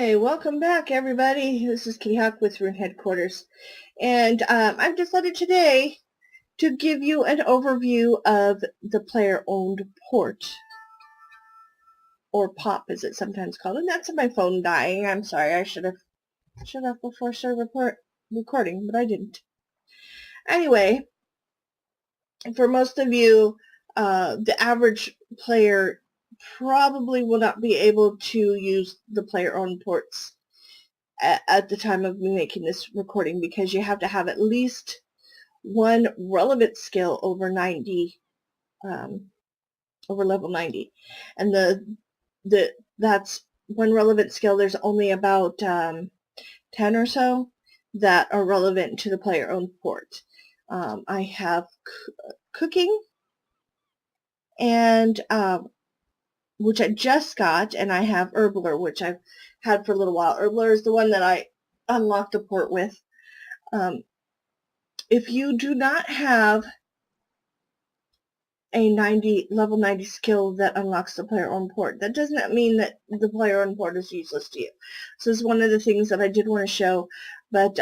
Hey, welcome back, everybody. This is Kittyhawk with Rune Headquarters, and I've decided today to give you an overview of the player-owned port, or POP, as it's sometimes called. And that's my phone dying. I'm sorry. I should have shut off before I started recording, but I didn't. Anyway, for most of you, the average player probably will not be able to use the player-owned ports at the time of me making this recording, because you have to have at least one relevant skill over 90, over level 90, and that's one relevant skill. There's only about 10 or so that are relevant to the player-owned port. I have cooking, and which I just got, and I have Herbler, which I've had for a little while. Herbler is the one that I unlocked the port with. If you do not have a level 90 skill that unlocks the player-owned port, that does not mean that the player-owned port is useless to you. So this is one of the things that I did want to show, but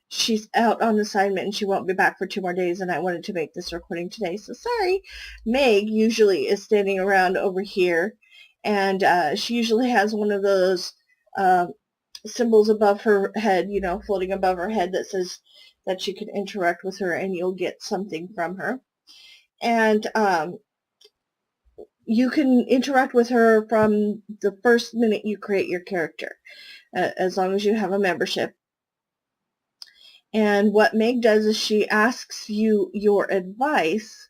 she's out on assignment and she won't be back for 2 more days, and I wanted to make this recording today. So sorry. Meg usually is standing around over here, and she usually has one of those symbols above her head, floating above her head, that says that you can interact with her and you'll get something from her. And you can interact with her from the first minute you create your character, as long as you have a membership. And what Meg does is she asks you your advice,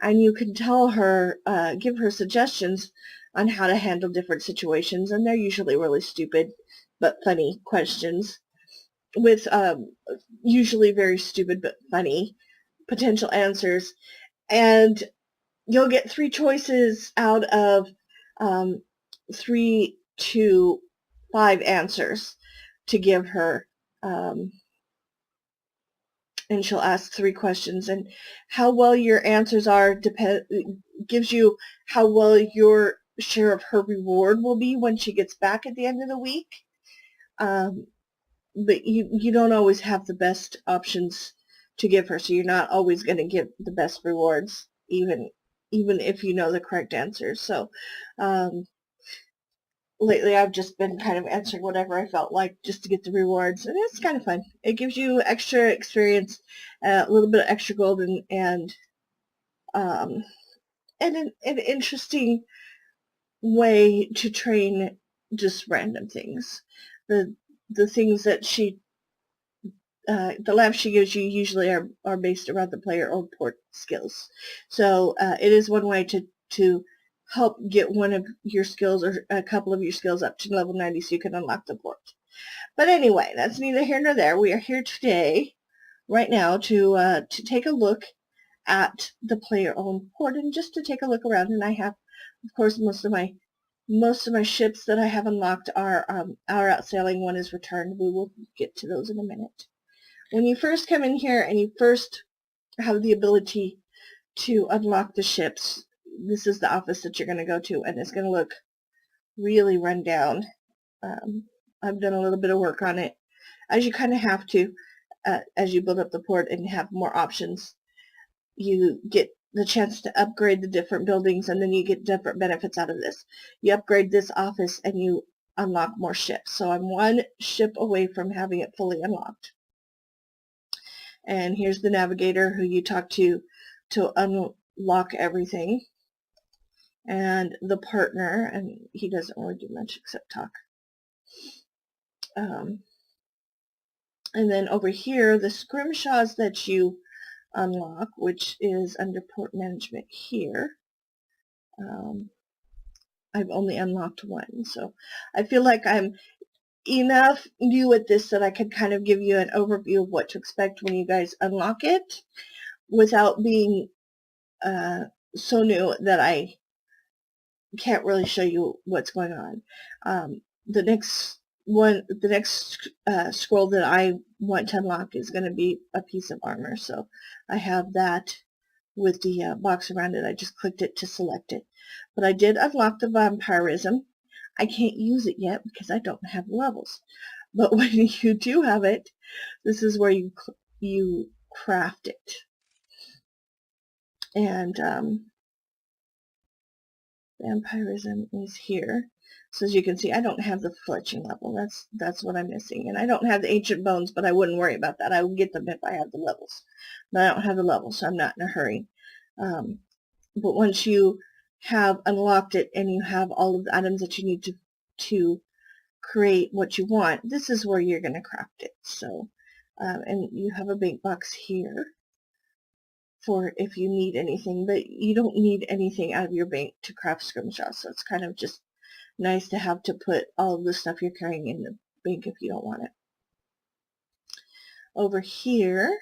and you can tell her, give her suggestions on how to handle different situations, and they're usually really stupid but funny questions, with usually very stupid but funny potential answers. And you'll get 3 choices out of 3 to 5 answers to give her, and she'll ask 3 questions, and how well your answers are gives you how well your share of her reward will be when she gets back at the end of the week. But you don't always have the best options to give her, so you're not always going to get the best rewards, even if you know the correct answers. So lately I've just been kind of answering whatever I felt like just to get the rewards, and it's kind of fun. It gives you extra experience, a little bit of extra gold, and an interesting way to train just random things. The things that the lamps she gives you usually are based around the player-owned port skills. So it is one way to help get one of your skills or a couple of your skills up to level 90 so you can unlock the port. But anyway, that's neither here nor there. We are here today, right now, to take a look at the player-owned port, and just to take a look around. And I have, of course, most of my ships that I have unlocked are out sailing. One is returned. We will get to those in a minute. When you first come in here and you first have the ability to unlock the ships, this is the office that you're going to go to, and it's going to look really run down. I've done a little bit of work on it, as you kind of have to, as you build up the port and have more options. You get the chance to upgrade the different buildings, and then you get different benefits out of this. You upgrade this office and you unlock more ships. So I'm 1 ship away from having it fully unlocked. And here's the navigator who you talk to unlock everything. And the partner, and he doesn't really do much except talk. And then over here, the scrimshaws that you unlock, which is under port management here. I've only unlocked 1, so I feel like I'm enough new at this that I could kind of give you an overview of what to expect when you guys unlock it, without being so new that I can't really show you what's going on. The next scroll that I want to unlock is going to be a piece of armor, so I have that with the box around it. I just clicked it to select it. But I did unlock the vampirism. I can't use it yet because I don't have levels. But when you do have it, this is where you craft it. And vampirism is here. So as you can see, I don't have the fletching level. That's what I'm missing. And I don't have the ancient bones, but I wouldn't worry about that. I will get them if I have the levels. But I don't have the levels, so I'm not in a hurry. But once you have unlocked it and you have all of the items that you need to create what you want, this is where you're going to craft it. So, and you have a bank box here for if you need anything, but you don't need anything out of your bank to craft scrimshaws, so it's kind of just nice to have to put all of the stuff you're carrying in the bank if you don't want it. Over here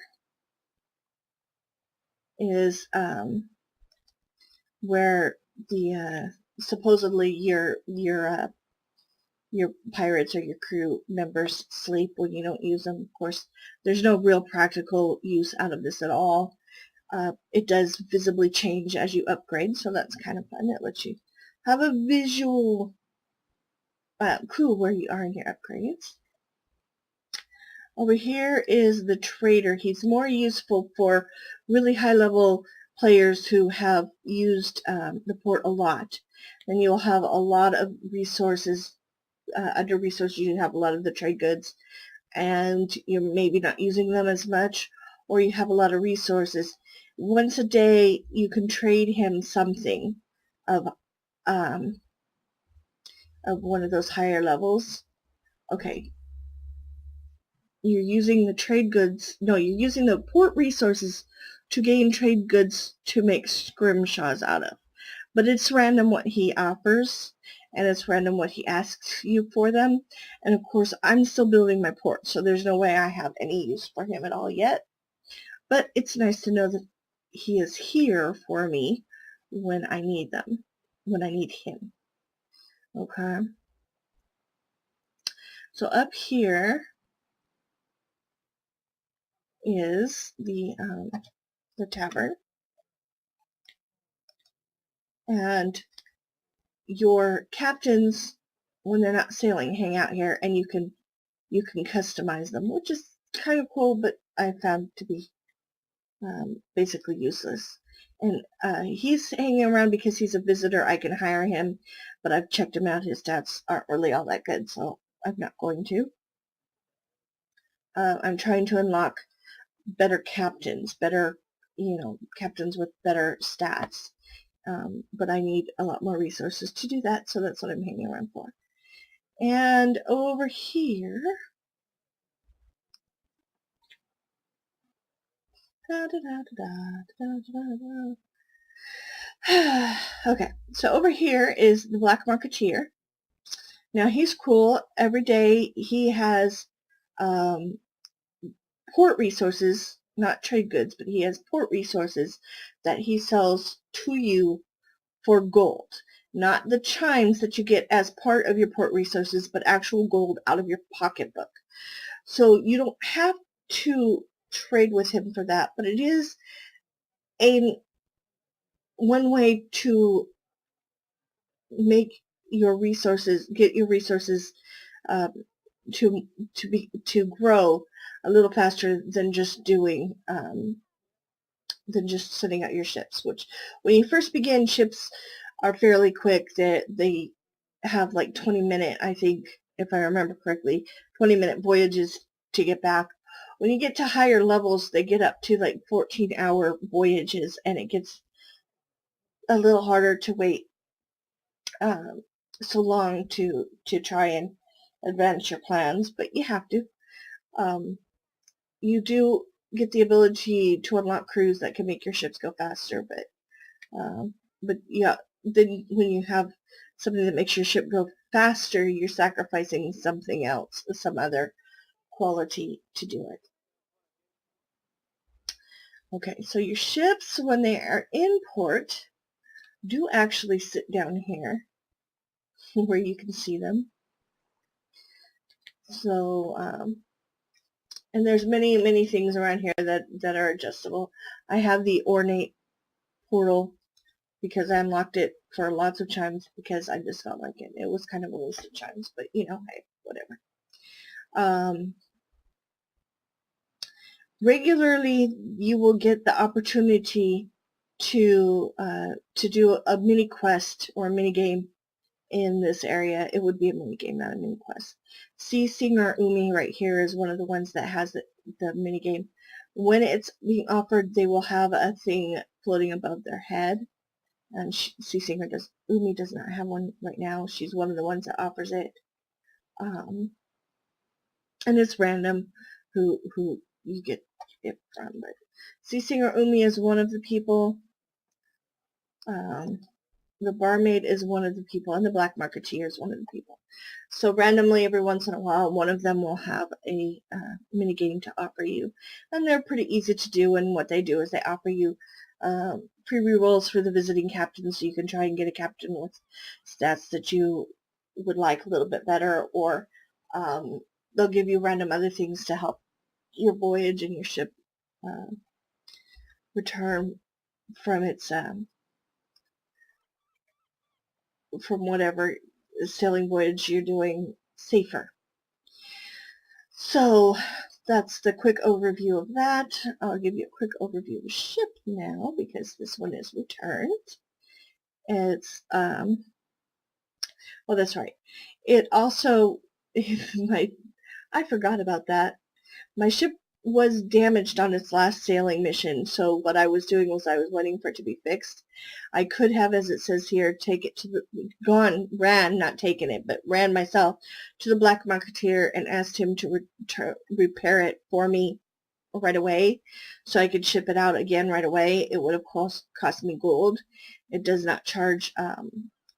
is where the supposedly your pirates or your crew members sleep when you don't use them. Of course, there's no real practical use out of this at all. It does visibly change as you upgrade, so that's kind of fun. It lets you have a visual clue where you are in your upgrades. Over here is the trader. He's more useful for really high-level players who have used the port a lot. And you'll have a lot of resources. Under resources, you have a lot of the trade goods, and you're maybe not using them as much, or you have a lot of resources. Once a day, you can trade him something of one of those higher levels. Okay. You're using the trade goods, no, you're using the port resources to gain trade goods to make scrimshaws out of. But it's random what he offers, and it's random what he asks you for them. And of course, I'm still building my port, so there's no way I have any use for him at all yet. But it's nice to know that he is here for me when I need them, when I need him. Okay. So up here is the tavern, and your captains, when they're not sailing, hang out here, and you can customize them, which is kind of cool, but I found to be basically useless. And he's hanging around because he's a visitor. I can hire him, but I've checked him out. His stats aren't really all that good, so I'm not going to. I'm trying to unlock better captains, captains with better stats. But I need a lot more resources to do that, so that's what I'm hanging around for. And over here, okay, so over here is the Black Marketeer. Now he's cool. Every day he has port resources, not trade goods, but he has port resources that he sells to you for gold. Not the chimes that you get as part of your port resources, but actual gold out of your pocketbook. So you don't have to trade with him for that, but it is one way to make your resources, get your resources to grow a little faster than just doing than just sending out your ships. Which when you first begin, ships are fairly quick. They have like 20-minute, I think, if I remember correctly, 20-minute voyages to get back. When you get to higher levels, they get up to like 14-hour voyages, and it gets a little harder to wait so long to try and advance your plans, but you have to. You do get the ability to unlock crews that can make your ships go faster, but yeah, then when you have something that makes your ship go faster, you're sacrificing something else, some other quality to do it. Okay, so your ships, when they are in port, do actually sit down here where you can see them. So, and there's many things around here that are adjustable. I have the ornate portal because I unlocked it for lots of chimes because I just felt like it. It was kind of a waste of chimes, but you know, hey, whatever. Regularly, you will get the opportunity to do a mini quest or a mini game in this area. It would be a mini game, not a mini quest. Sea Singer Umi right here is one of the ones that has the mini game. When it's being offered, they will have a thing floating above their head. And Sea Singer Umi does not have one right now. She's one of the ones that offers it. And it's random who you get it from. But Sea Singer Umi is one of the people. The barmaid is one of the people, and the black marketeer is one of the people. So randomly, every once in a while, one of them will have a mini game to offer you, and they're pretty easy to do. And what they do is they offer you free rerolls for the visiting captain, so you can try and get a captain with stats that you would like a little bit better, or they'll give you random other things to help your voyage and your ship return from its from whatever sailing voyage you're doing safer. So that's the quick overview of that. I'll give you a quick overview of the ship now because this one is returned. It's oh, that's right. It also I forgot about that. My ship was damaged on its last sailing mission, so what I was doing was I was waiting for it to be fixed. I could have, as it says here, take it to the not taken it, but ran myself to the black marketeer and asked him to repair it for me right away, so I could ship it out again right away. It would have cost me gold. It does not charge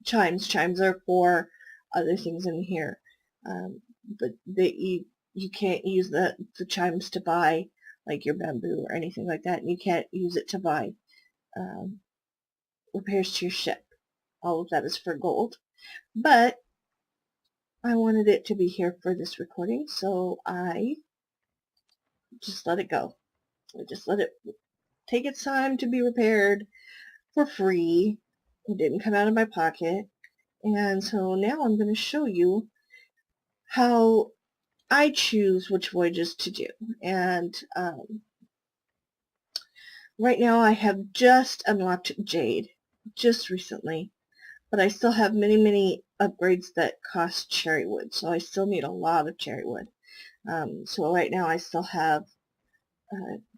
chimes. Chimes are for other things in here, but you can't use the chimes to buy like your bamboo or anything like that, and you can't use it to buy repairs to your ship. All of that is for gold. But I wanted it to be here for this recording, so I just let it go. I just let it take its time to be repaired for free. It didn't come out of my pocket. And so now I'm going to show you how I choose which voyages to do. And right now I have just unlocked Jade, just recently, but I still have many upgrades that cost cherry wood, so I still need a lot of cherry wood. So right now I still have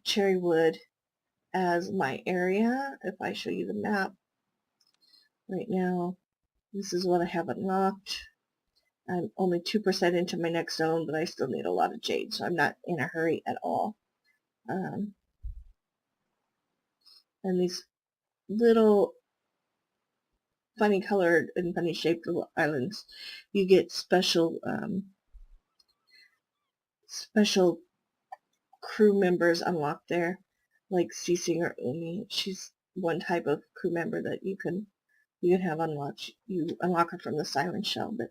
cherry wood as my area. If I show you the map right now, this is what I have unlocked. I'm only 2% into my next zone, but I still need a lot of jade, so I'm not in a hurry at all. And these little funny colored and funny shaped little islands, you get special special crew members unlocked there, like Sea Singer Umi. She's one type of crew member that you can have unlocked. You unlock her from the Siren Shell, but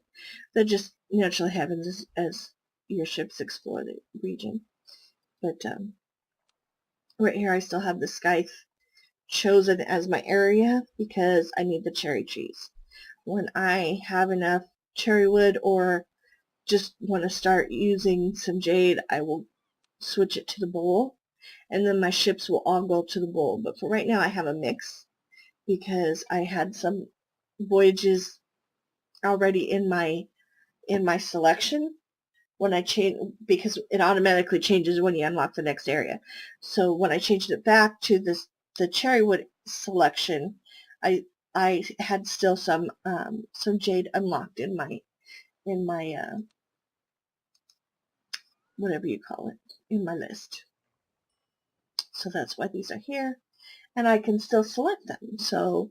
that just naturally happens as your ships explore the region. But right here I still have the Scythe chosen as my area because I need the cherry trees. When I have enough cherry wood or just want to start using some jade, I will switch it to the bowl, and then my ships will all go to the bowl. But for right now I have a mix because I had some voyages already in my selection when I change, because it automatically changes when you unlock the next area. So when I changed it back to the cherrywood selection, I had still some jade unlocked in my whatever you call it, in my list. So that's why these are here, and I can still select them. So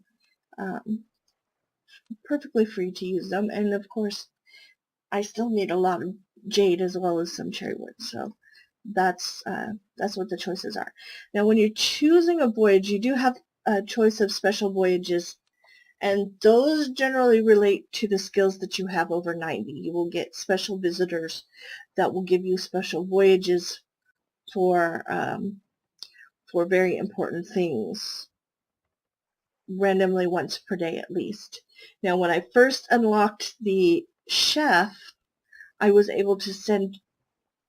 perfectly free to use them, and of course I still need a lot of jade as well as some cherry wood. So that's what the choices are. Now when you're choosing a voyage, you do have a choice of special voyages, and those generally relate to the skills that you have over 90. You will get special visitors that will give you special voyages for very important things. randomly once per day at least. Now, when I first unlocked the chef, I was able to send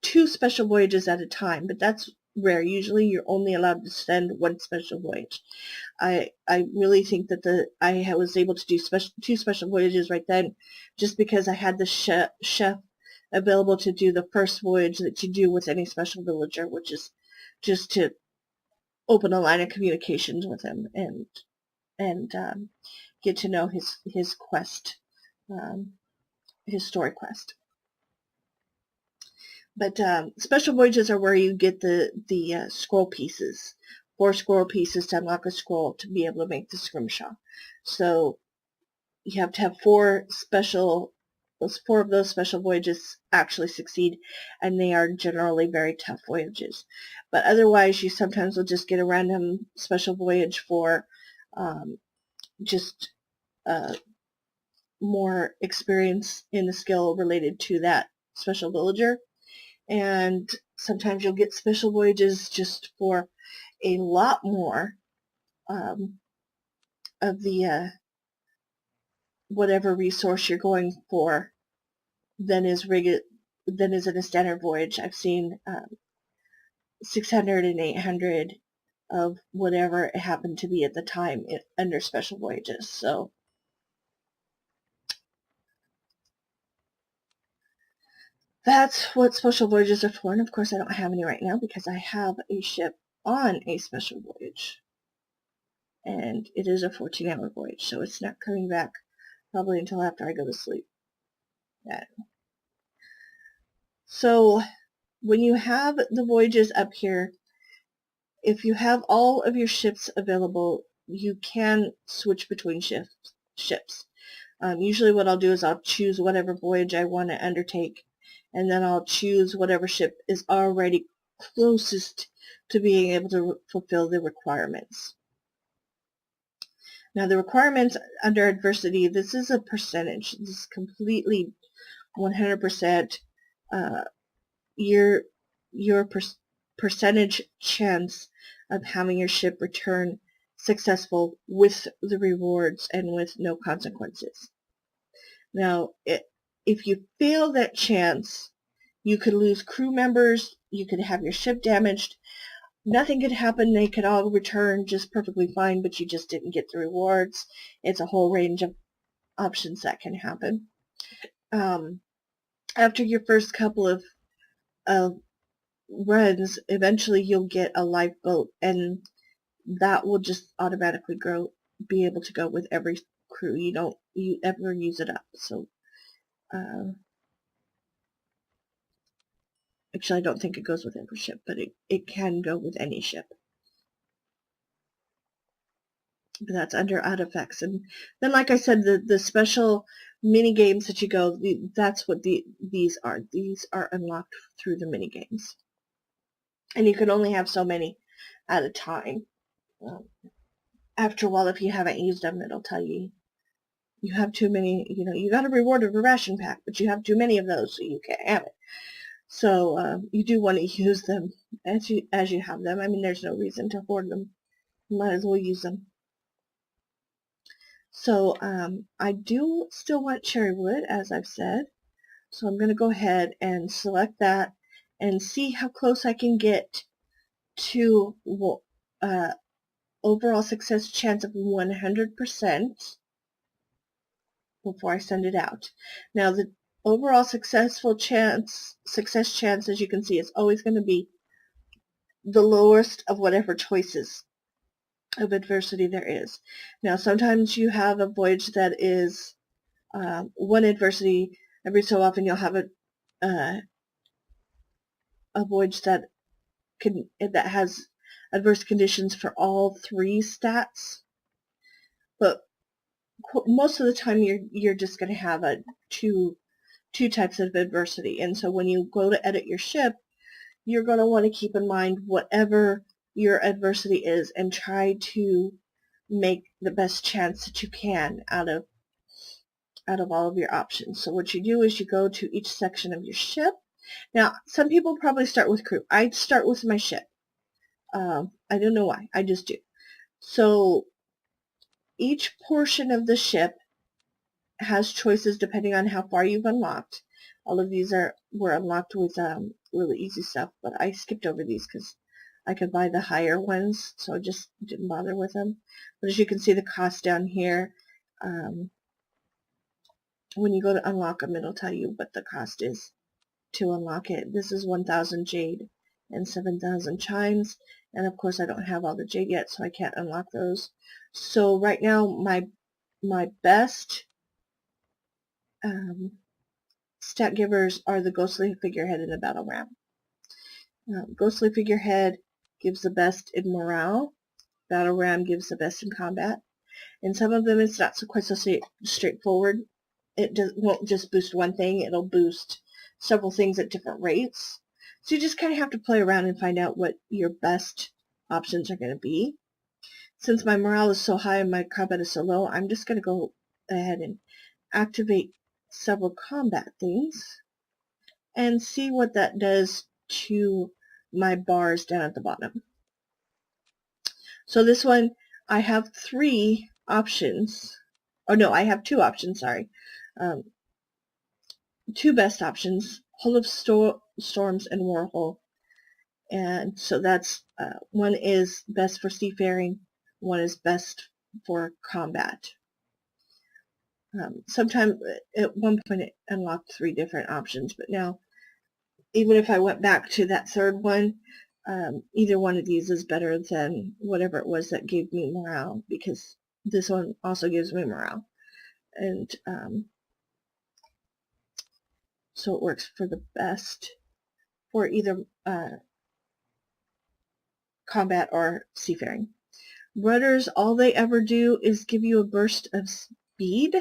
2 special voyages at a time, but that's rare. Usually you're only allowed to send 1 special voyage. I really think that I was able to do 2 special voyages right then just because I had the chef available to do the first voyage that you do with any special villager, which is just to open a line of communications with him and get to know his quest, his story quest. But special voyages are where you get the scroll pieces, 4 scroll pieces to unlock a scroll to be able to make the scrimshaw. So you have to have 4 of those special voyages actually succeed, and they are generally very tough voyages. But otherwise, you sometimes will just get a random special voyage for just more experience in the skill related to that special villager. And sometimes you'll get special voyages just for a lot more of the whatever resource you're going for than is in a standard voyage. I've seen 600 and 800 of whatever it happened to be at the time under special voyages. So that's what special voyages are for. And of course I don't have any right now because I have a ship on a special voyage. And it is a 14-hour voyage, so it's not coming back probably until after I go to sleep. Yeah. So when you have the voyages up here, if you have all of your ships available, you can switch between ships. Usually what I'll do is I'll choose whatever voyage I want to undertake, and then I'll choose whatever ship is already closest to being able to fulfill the requirements. Now the requirements under adversity, this is a percentage. This is completely 100% your percentage chance of having your ship return successful with the rewards and with no consequences. Now, if you fail that chance, you could lose crew members, you could have your ship damaged, nothing could happen, they could all return just perfectly fine, but you just didn't get the rewards. It's a whole range of options that can happen. After your first couple of runs, eventually you'll get a lifeboat, and that will just automatically be able to go with every crew. You don't ever use it up. So actually I don't think it goes with every ship, but it can go with any ship. But that's under out effects. And then, like I said, the special mini games that you go, that's what these are. These are unlocked through the mini games. And you can only have so many at a time. After a while, if you haven't used them, it'll tell you you have too many, you got a reward of a ration pack, but you have too many of those, so you can't have it. So you do want to use them as you have them. I mean, there's no reason to hoard them. You might as well use them. So I do still want cherry wood, as I've said. So I'm going to go ahead and select that and see how close I can get to overall success chance of 100% before I send it out. Now the overall success chance, as you can see, is always going to be the lowest of whatever choices of adversity there is. Now sometimes you have a voyage that is 1 adversity. Every so often you'll have a voyage that has adverse conditions for all 3 stats, but most of the time you're just going to have two types of adversity. And so when you go to edit your ship, you're going to want to keep in mind whatever your adversity is and try to make the best chance that you can out of all of your options. So what you do is you go to each section of your ship. Now, some people probably start with crew. I start with my ship. I don't know why. I just do. So each portion of the ship has choices depending on how far you've unlocked. All of these were unlocked with really easy stuff, but I skipped over these because I could buy the higher ones, so I just didn't bother with them. But as you can see, the cost down here, when you go to unlock them, it'll tell you what the cost is to unlock it. This is 1,000 jade and 7,000 chimes, and of course I don't have all the jade yet, so I can't unlock those. So right now, my best stat givers are the ghostly figurehead and the battle ram. Ghostly figurehead gives the best in morale. Battle ram gives the best in combat. And some of them it's not so quite so straightforward. It won't just boost one thing, it'll boost several things at different rates. So you just kind of have to play around and find out what your best options are going to be. Since my morale is so high and my combat is so low, I'm just going to go ahead and activate several combat things and see what that does to my bars down at the bottom. So this one, I have 3 options. Oh no, I have 2 options, sorry. 2 best options, Hull of Storms and Warhole. And so that's, one is best for seafaring, one is best for combat. Sometime at one point it unlocked 3 different options, but now even if I went back to that third one, either one of these is better than whatever it was that gave me morale, because this one also gives me morale. And so it works for the best for either combat or seafaring. Rudders, all they ever do is give you a burst of speed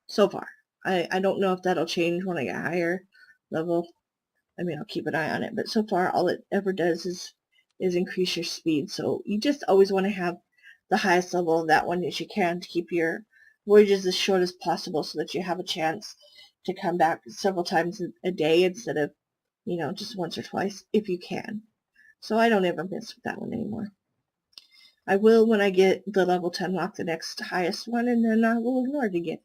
so far. I don't know if that'll change when I get higher level. I mean, I'll keep an eye on it, but so far all it ever does is increase your speed. So you just always want to have the highest level of that one as you can to keep your voyages as short as possible so that you have a chance to come back several times a day instead of, you know, just once or twice if you can. So I don't ever mess with that one anymore. I will when I get the level to unlock the next highest one, and then I will ignore it again.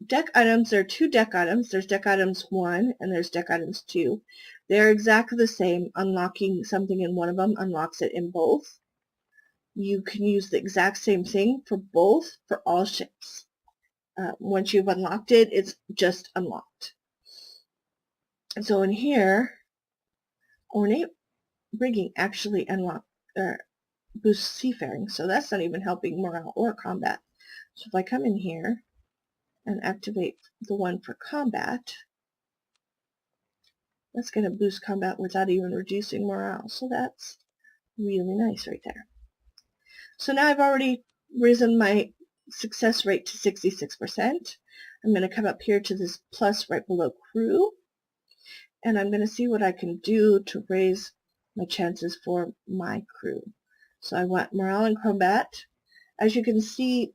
Deck items, there are 2 deck items. There's deck items 1 and there's deck items 2. They're exactly the same. Unlocking something in one of them unlocks it in both. You can use the exact same thing for both for all ships. Once you've unlocked it, it's just unlocked. And so in here, ornate rigging actually boosts seafaring, so that's not even helping morale or combat. So if I come in here and activate the one for combat, that's going to boost combat without even reducing morale. So that's really nice right there. So now I've already risen my success rate to 66%. I'm going to come up here to this plus right below crew, and I'm going to see what I can do to raise my chances for my crew. So I want morale and combat. As you can see,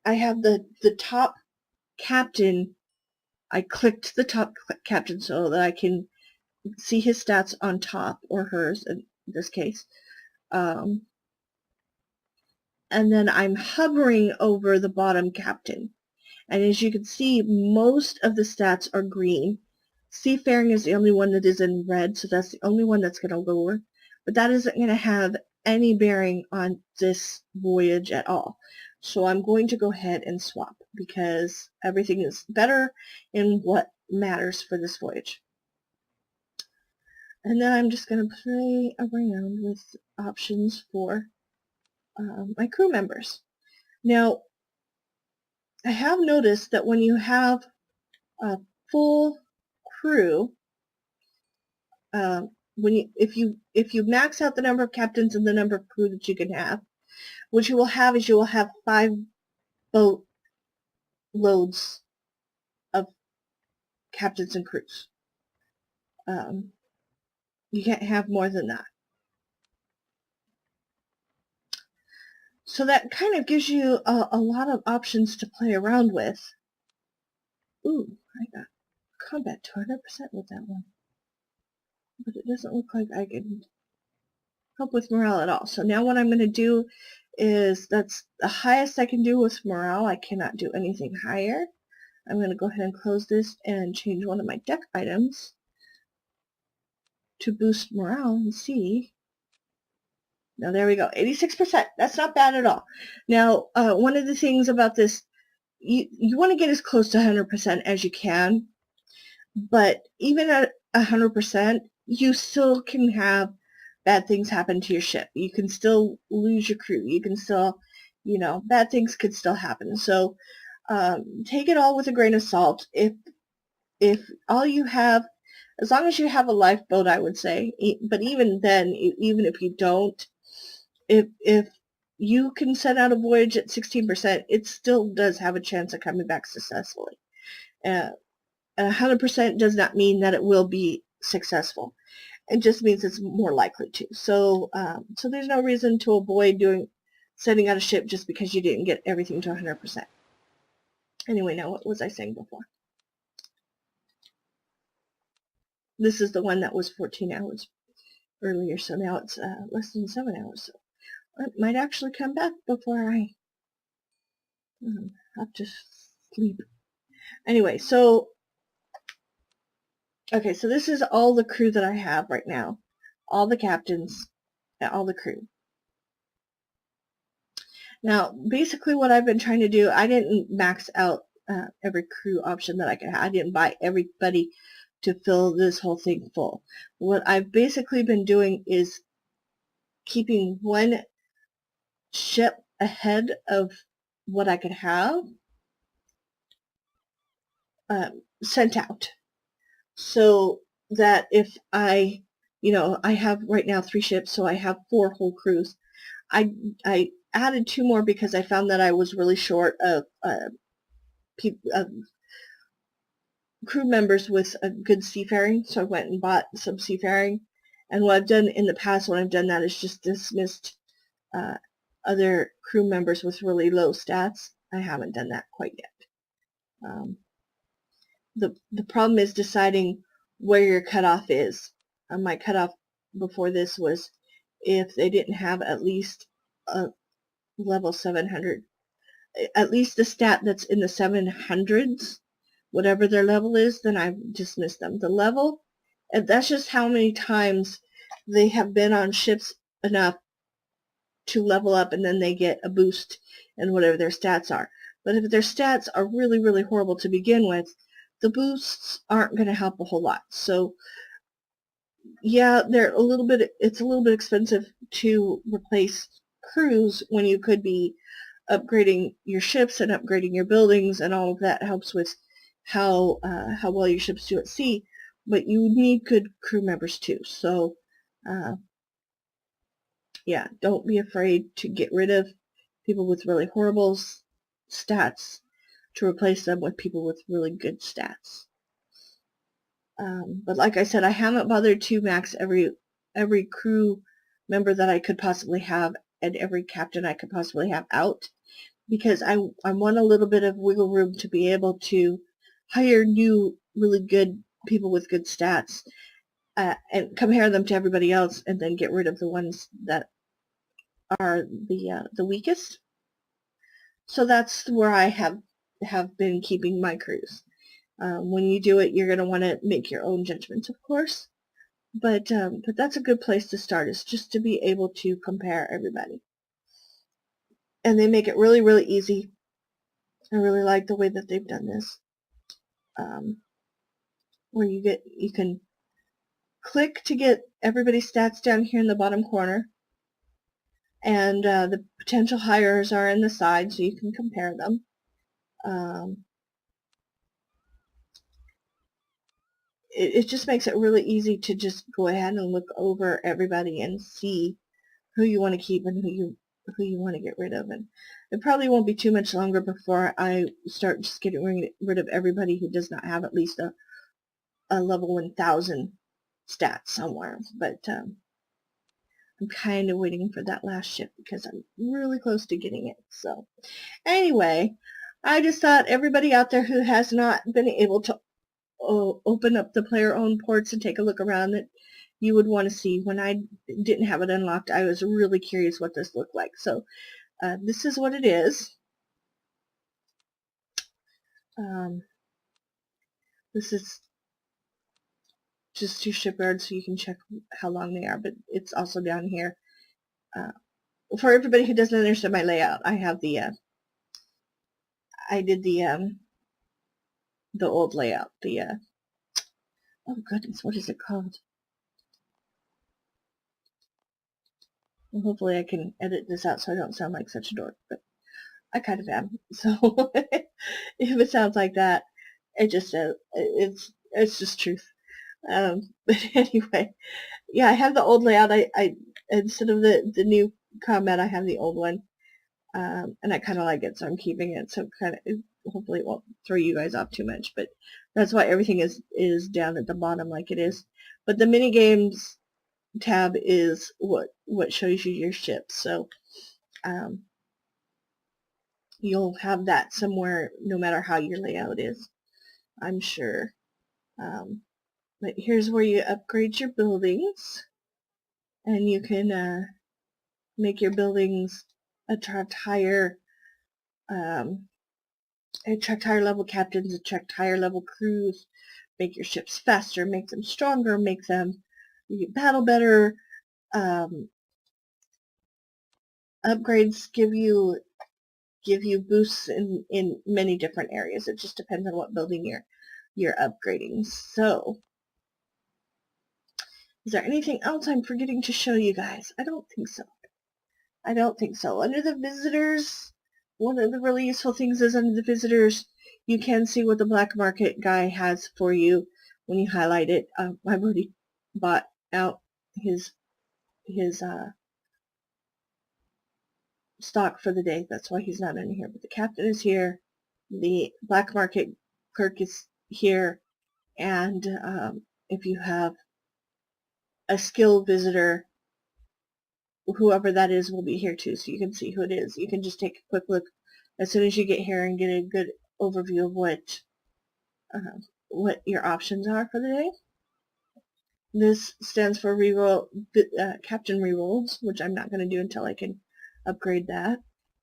I have the top captain. I clicked the top captain so that I can see his stats on top, or hers in this case. And then I'm hovering over the bottom captain. And as you can see, most of the stats are green. Seafaring is the only one that is in red, so that's the only one that's going to lower. But that isn't going to have any bearing on this voyage at all. So I'm going to go ahead and swap because everything is better in what matters for this voyage. And then I'm just going to play around with options for my crew members. Now, I have noticed that when you have a full crew, if you max out the number of captains and the number of crew that you can have, what you will have is you will have 5 boat loads of captains and crews. You can't have more than that. So that kind of gives you a lot of options to play around with. Ooh, I got combat 200% with that one. But it doesn't look like I can help with morale at all. So now what I'm going to do is, that's the highest I can do with morale. I cannot do anything higher. I'm going to go ahead and close this and change one of my deck items to boost morale and see. Now there we go, 86%. That's not bad at all. Now one of the things about this, you want to get as close to 100% as you can, but even at 100%, you still can have bad things happen to your ship. You can still lose your crew. You can still, bad things could still happen. So take it all with a grain of salt. If all you have, as long as you have a lifeboat, I would say, but even then, even if you don't, if you can set out a voyage at 16%, it still does have a chance of coming back successfully. 100% does not mean that it will be successful. It just means it's more likely to. So there's no reason to avoid setting out a ship just because you didn't get everything to 100%. Anyway, now what was I saying before? This is the one that was 14 hours earlier, so now it's less than 7 hours. So it might actually come back before I have to sleep. Anyway, so okay, so this is all the crew that I have right now. All the captains and all the crew. Now, basically what I've been trying to do, I didn't max out every crew option that I could have. I didn't buy everybody to fill this whole thing full. What I've basically been doing is keeping one ship ahead of what I could have sent out. So that if I have right now 3 ships, so I have 4 whole crews. I added 2 more because I found that I was really short of crew members with a good seafaring, so I went and bought some seafaring. And what I've done in the past when I've done that is just dismissed other crew members with really low stats. I haven't done that quite yet. The problem is deciding where your cutoff is. My cutoff before this was if they didn't have at least a level 700, at least the stat that's in the 700s, whatever their level is, then I dismiss them. The level, and that's just how many times they have been on ships enough to level up, and then they get a boost in whatever their stats are. But if their stats are really, really horrible to begin with, the boosts aren't going to help a whole lot. So yeah, it's a little bit expensive to replace crews when you could be upgrading your ships and upgrading your buildings, and all of that helps with how well your ships do at sea. But you need good crew members too. So yeah, don't be afraid to get rid of people with really horrible stats to replace them with people with really good stats. But like I said, I haven't bothered to max every crew member that I could possibly have and every captain I could possibly have out, because I want a little bit of wiggle room to be able to hire new really good people with good stats and compare them to everybody else, and then get rid of the ones that are the weakest. So that's where I have been keeping my crews. When you do it, you're going to want to make your own judgments, of course. But that's a good place to start, is just to be able to compare everybody. And they make it really, really easy. I really like the way that they've done this. Where you can click to get everybody's stats down here in the bottom corner. And the potential hires are in the side, so you can compare them. It just makes it really easy to just go ahead and look over everybody and see who you want to keep and who you want to get rid of. And it probably won't be too much longer before I start just getting rid of everybody who does not have at least a level 1000 stat somewhere. But I'm kind of waiting for that last ship because I'm really close to getting it. So anyway, I just thought everybody out there who has not been able to open up the player-owned ports and take a look around it, you would want to see. When I didn't have it unlocked, I was really curious what this looked like. So this is what it is. This is just your shipyard, so you can check how long they are, but it's also down here. For everybody who doesn't understand my layout, I have the I did the old layout, oh goodness, what is it called? Well, hopefully I can edit this out so I don't sound like such a dork, but I kind of am. So if it sounds like that, it just it's just truth. But anyway, yeah, I have the old layout. I instead of the new combat, I have the old one, and I kind of like it, so I'm keeping it. So kind of hopefully it won't throw you guys off too much. But that's why everything is down at the bottom like it is. But the mini games tab is what shows you your ships. So you'll have that somewhere, no matter how your layout is, I'm sure. But here's where you upgrade your buildings, and you can make your buildings attract higher level captains, attract higher level crews, make your ships faster, make them stronger, make them battle better. Upgrades give you boosts in many different areas. It just depends on what building you're upgrading. So, is there anything else I'm forgetting to show you guys? I don't think so. I don't think so. Under the visitors, one of the really useful things is under the visitors, you can see what the black market guy has for you when you highlight it. My buddy bought out his stock for the day. That's why he's not in here. But the captain is here. The black market clerk is here. And if you have a skill visitor, whoever that is will be here too, so you can see who it is. You can just take a quick look as soon as you get here and get a good overview of what your options are for the day. This stands for reroll, captain rerolls, which I'm not going to do until I can upgrade that,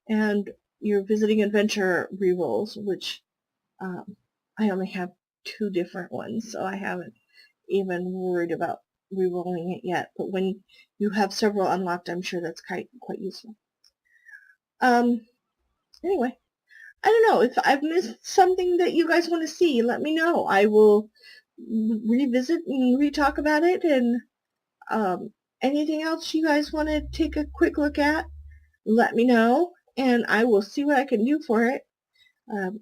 and your visiting adventure rerolls, which I only have 2 different ones, so I haven't even worried about rerolling it yet. But when you have several unlocked, I'm sure that's quite useful. Anyway, I don't know if I've missed something that you guys want to see. Let me know. I will revisit and re-talk about it. And anything else you guys want to take a quick look at, let me know, and I will see what I can do for it.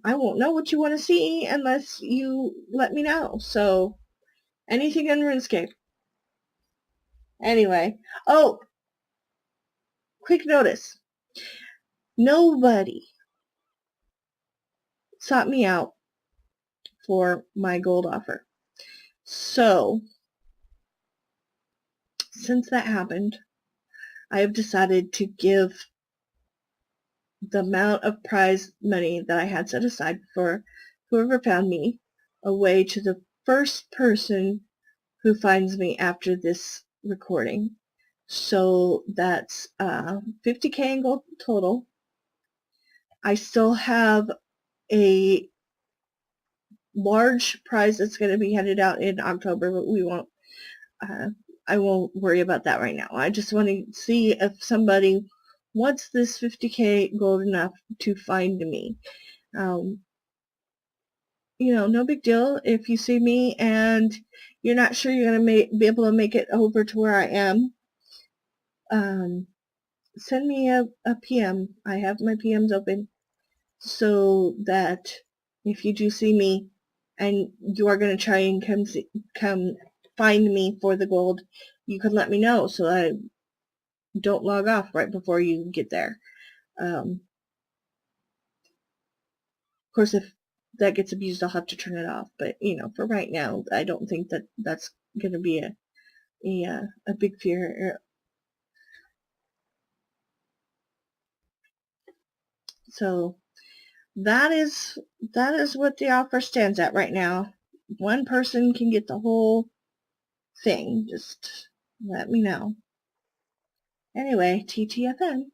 I won't know what you want to see unless you let me know. So, anything in RuneScape. Anyway, oh, quick notice. Nobody sought me out for my gold offer. So, since that happened, I have decided to give the amount of prize money that I had set aside for whoever found me away to the first person who finds me after this recording. So that's 50K in gold total. I still have a large prize that's going to be handed out in October, but I won't worry about that right now. I just want to see if somebody wants this 50K gold enough to find me. No big deal if you see me and you're not sure you're going to be able to make it over to where I am. Send me a PM. I have my PMs open so that if you do see me and you are going to try and come find me for the gold, you can let me know so I don't log off right before you get there. Of course, if that gets abused, I'll have to turn it off. But for right now, I don't think that that's going to be a big fear. So that is what the offer stands at right now. One person can get the whole thing, just let me know. Anyway, TTFN.